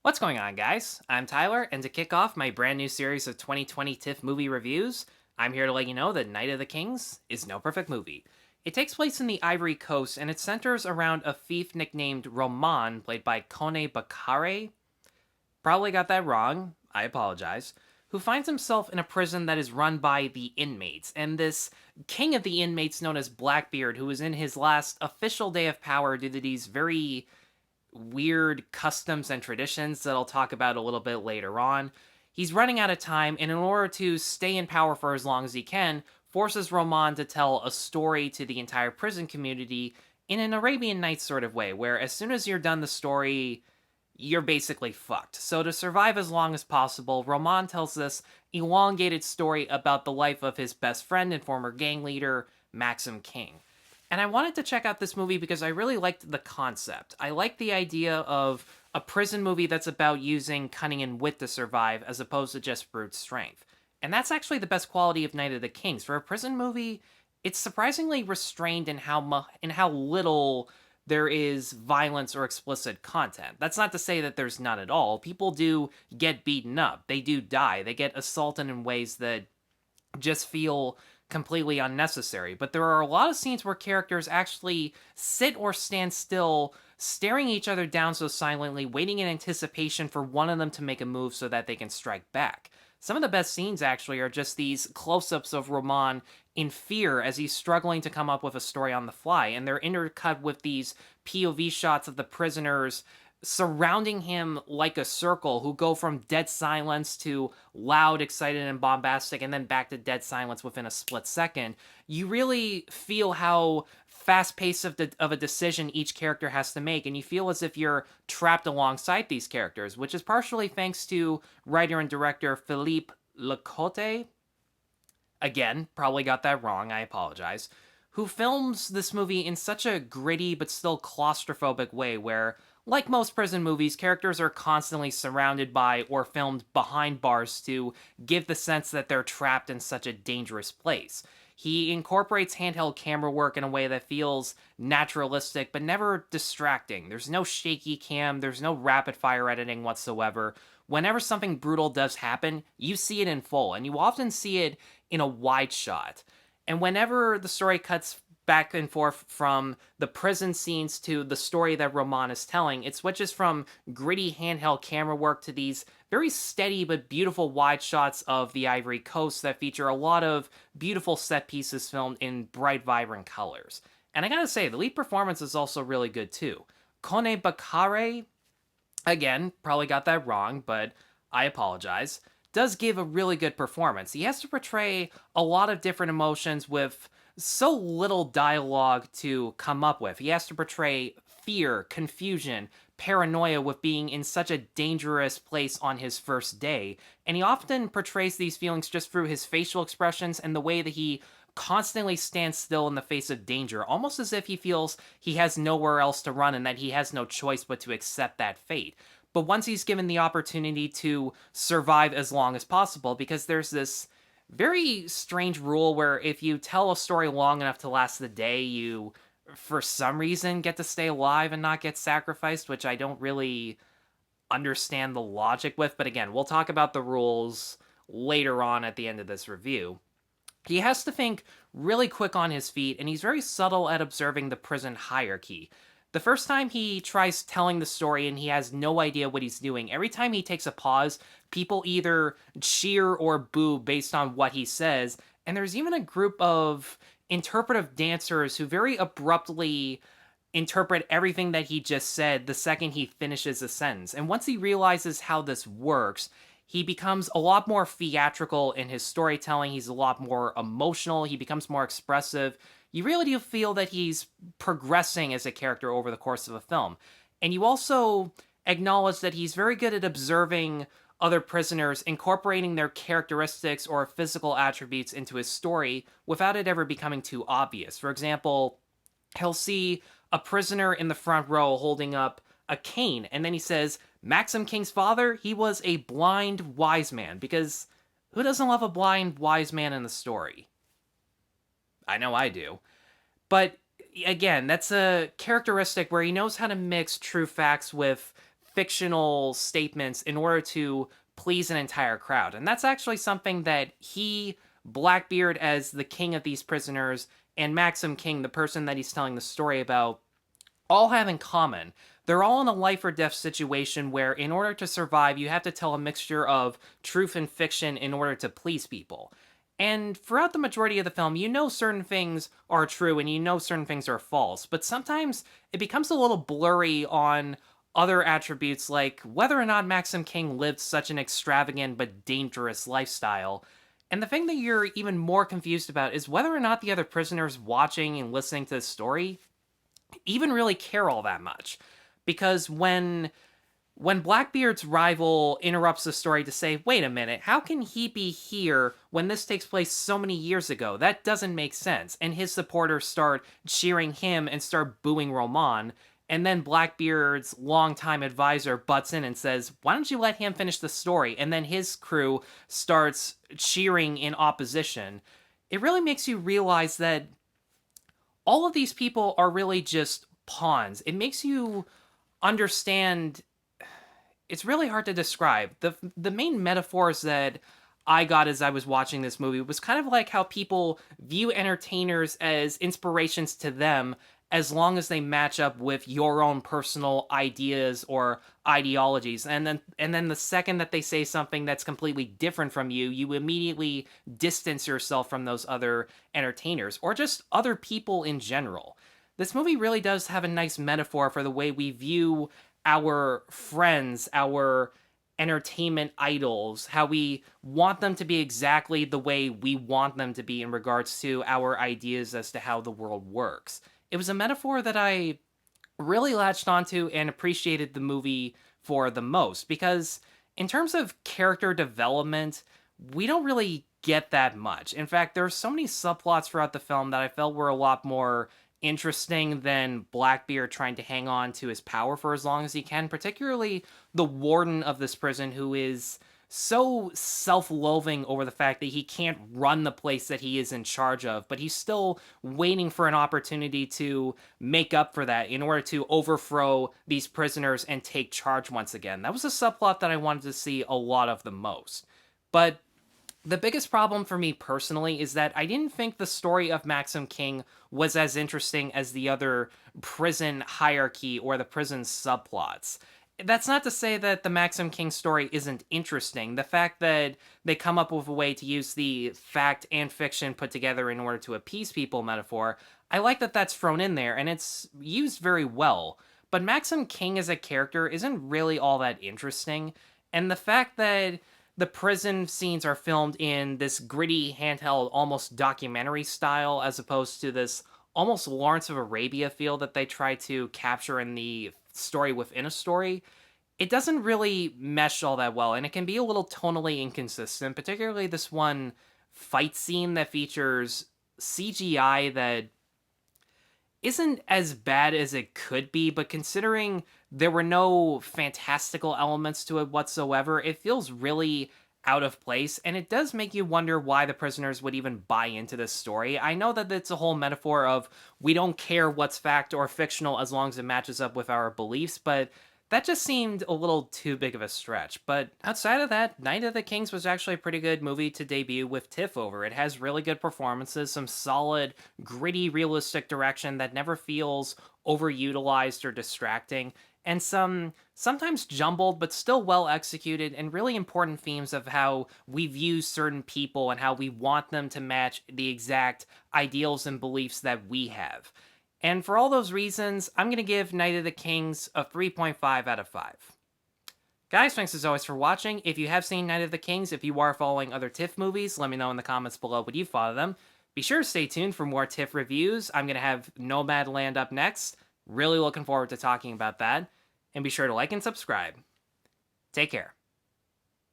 What's going on, guys? I'm Tyler, and to kick off my brand new series of 2020 TIFF Movie Reviews, I'm here to let you know that Night of the Kings is no perfect movie. It takes place in the Ivory Coast, and it centers around a thief nicknamed Roman, played by Kone Bakare. Probably got that wrong, I apologize. Who finds himself in a prison that is run by the inmates, and this king of the inmates known as Blackbeard, who is in his last official day of power due to these very weird customs and traditions that I'll talk about a little bit later on. He's running out of time, and in order to stay in power for as long as he can, forces Roman to tell a story to the entire prison community in an Arabian Nights sort of way, where as soon as you're done the story, you're basically fucked. So to survive as long as possible, Roman tells this elongated story about the life of his best friend and former gang leader, Maxim King. And I wanted to check out this movie because I really liked the concept. I like the idea of a prison movie that's about using cunning and wit to survive as opposed to just brute strength. And that's actually the best quality of Night of the Kings. For a prison movie, it's surprisingly restrained in how little there is violence or explicit content. That's not to say that there's none at all. People do get beaten up. They do die. They get assaulted in ways that just feel completely unnecessary. But there are a lot of scenes where characters actually sit or stand still, staring each other down so silently, waiting in anticipation for one of them to make a move so that they can strike back. Some of the best scenes actually are just these close-ups of Roman in fear as he's struggling to come up with a story on the fly, and they're intercut with these POV shots of the prisoners surrounding him like a circle, who go from dead silence to loud, excited, and bombastic, and then back to dead silence within a split second. You really feel how fast-paced of a decision each character has to make, and you feel as if you're trapped alongside these characters, which is partially thanks to writer and director Philippe Lacôte. Again, probably got that wrong, I apologize. Who films this movie in such a gritty but still claustrophobic way where, like most prison movies, characters are constantly surrounded by or filmed behind bars to give the sense that they're trapped in such a dangerous place. He incorporates handheld camera work in a way that feels naturalistic but never distracting. There's no shaky cam, there's no rapid fire editing whatsoever. Whenever something brutal does happen, you see it in full, and you often see it in a wide shot. And whenever the story cuts back and forth from the prison scenes to the story that Roman is telling, it switches from gritty handheld camera work to these very steady but beautiful wide shots of the Ivory Coast that feature a lot of beautiful set pieces filmed in bright, vibrant colors. And I gotta say, the lead performance is also really good too. Kone Bakare, again, probably got that wrong, but I apologize, does give a really good performance. He has to portray a lot of different emotions with so little dialogue to come up with. He has to portray fear, confusion, paranoia with being in such a dangerous place on his first day. And he often portrays these feelings just through his facial expressions and the way that he constantly stands still in the face of danger, almost as if he feels he has nowhere else to run and that he has no choice but to accept that fate. But once he's given the opportunity to survive as long as possible, because there's this very strange rule where if you tell a story long enough to last the day, you, for some reason, get to stay alive and not get sacrificed, which I don't really understand the logic with. But again, we'll talk about the rules later on at the end of this review. He has to think really quick on his feet, and he's very subtle at observing the prison hierarchy. The first time he tries telling the story and he has no idea what he's doing, every time he takes a pause, people either cheer or boo based on what he says, and there's even a group of interpretive dancers who very abruptly interpret everything that he just said the second he finishes a sentence. And once he realizes how this works, he becomes a lot more theatrical in his storytelling. He's a lot more emotional. He becomes more expressive. You really do feel that he's progressing as a character over the course of a film. And you also acknowledge that he's very good at observing other prisoners, incorporating their characteristics or physical attributes into his story without it ever becoming too obvious. For example, he'll see a prisoner in the front row holding up a cane, and then he says, Maxim King's father, he was a blind wise man, because who doesn't love a blind wise man in the story? I know I do. But again, that's a characteristic where he knows how to mix true facts with fictional statements in order to please an entire crowd. And that's actually something that he, Blackbeard as the king of these prisoners, and Maxim King, the person that he's telling the story about, all have in common. They're all in a life or death situation where, in order to survive, you have to tell a mixture of truth and fiction in order to please people. And throughout the majority of the film, you know certain things are true and you know certain things are false, but sometimes it becomes a little blurry on other attributes like whether or not Maxim King lived such an extravagant but dangerous lifestyle. And the thing that you're even more confused about is whether or not the other prisoners watching and listening to the story even really care all that much. Because when Blackbeard's rival interrupts the story to say, wait a minute, how can he be here when this takes place so many years ago? That doesn't make sense. And his supporters start cheering him and start booing Roman. And then Blackbeard's longtime advisor butts in and says, why don't you let him finish the story? And then his crew starts cheering in opposition. It really makes you realize that all of these people are really just pawns. It makes you understand. It's really hard to describe. The main metaphors that I got as I was watching this movie was kind of like how people view entertainers as inspirations to them as long as they match up with your own personal ideas or ideologies. And then the second that they say something that's completely different from you, you immediately distance yourself from those other entertainers or just other people in general. This movie really does have a nice metaphor for the way we view our friends, our entertainment idols, how we want them to be exactly the way we want them to be in regards to our ideas as to how the world works. It was a metaphor that I really latched onto and appreciated the movie for the most, because in terms of character development, we don't really get that much. In fact, there are so many subplots throughout the film that I felt were a lot more interesting than Blackbeard trying to hang on to his power for as long as he can, particularly the warden of this prison, who is so self-loathing over the fact that he can't run the place that he is in charge of, but he's still waiting for an opportunity to make up for that in order to overthrow these prisoners and take charge once again. That was a subplot that I wanted to see a lot of the most. But the biggest problem for me personally is that I didn't think the story of Maxim King was as interesting as the other prison hierarchy or the prison subplots. That's not to say that the Maxim King story isn't interesting. The fact that they come up with a way to use the fact and fiction put together in order to appease people metaphor, I like that that's thrown in there, and it's used very well. But Maxim King as a character isn't really all that interesting, and the fact that the prison scenes are filmed in this gritty, handheld, almost documentary style, as opposed to this almost Lawrence of Arabia feel that they try to capture in the story within a story, it doesn't really mesh all that well, and it can be a little tonally inconsistent, particularly this one fight scene that features CGI that isn't as bad as it could be, but considering there were no fantastical elements to it whatsoever, it feels really out of place, and it does make you wonder why the prisoners would even buy into this story. I know that it's a whole metaphor of we don't care what's fact or fictional as long as it matches up with our beliefs, but that just seemed a little too big of a stretch. But outside of that, Night of the Kings was actually a pretty good movie to debut with TIFF over. It has really good performances, some solid, gritty, realistic direction that never feels overutilized or distracting, and some sometimes jumbled but still well executed and really important themes of how we view certain people and how we want them to match the exact ideals and beliefs that we have. And for all those reasons, I'm going to give Night of the Kings a 3.5 out of 5. Guys, thanks as always for watching. If you have seen Night of the Kings, if you are following other TIFF movies, let me know in the comments below what you thought of them. Be sure to stay tuned for more TIFF reviews. I'm going to have Nomadland up next. Really looking forward to talking about that. And be sure to like and subscribe. Take care.